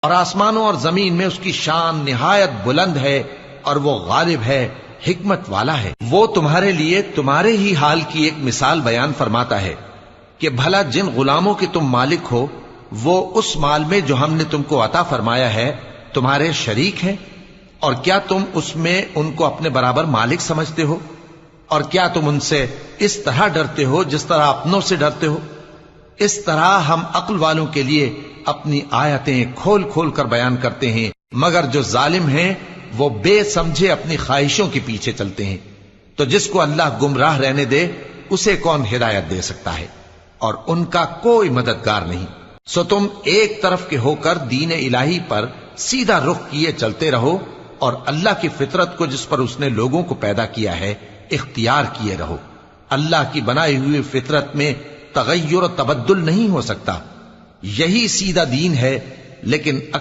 اور آسمانوں اور زمین میں اس کی شان نہایت بلند ہے اور وہ غالب ہے، حکمت والا ہے۔ وہ تمہارے لیے تمہارے ہی حال کی ایک مثال بیان فرماتا ہے کہ بھلا جن غلاموں کے تم مالک ہو وہ اس مال میں جو ہم نے تم کو عطا فرمایا ہے تمہارے شریک ہیں، اور کیا تم اس میں ان کو اپنے برابر مالک سمجھتے ہو؟ اور کیا تم ان سے اس طرح ڈرتے ہو جس طرح اپنوں سے ڈرتے ہو؟ اس طرح ہم عقل والوں کے لیے اپنی آیتیں کھول کھول کر بیان کرتے ہیں، مگر جو ظالم ہیں وہ بے سمجھے اپنی خواہشوں کے پیچھے چلتے ہیں۔ تو جس کو اللہ گمراہ رہنے دے اسے کون ہدایت دے سکتا ہے، اور ان کا کوئی مددگار نہیں۔ سو تم ایک طرف کے ہو کر دین الہی پر سیدھا رخ کیے چلتے رہو، اور اللہ کی فطرت کو جس پر اس نے لوگوں کو پیدا کیا ہے اختیار کیے رہو۔ اللہ کی بنائی ہوئی فطرت میں تغیر و تبدل نہیں ہو سکتا، یہی سیدھا دین ہے، لیکن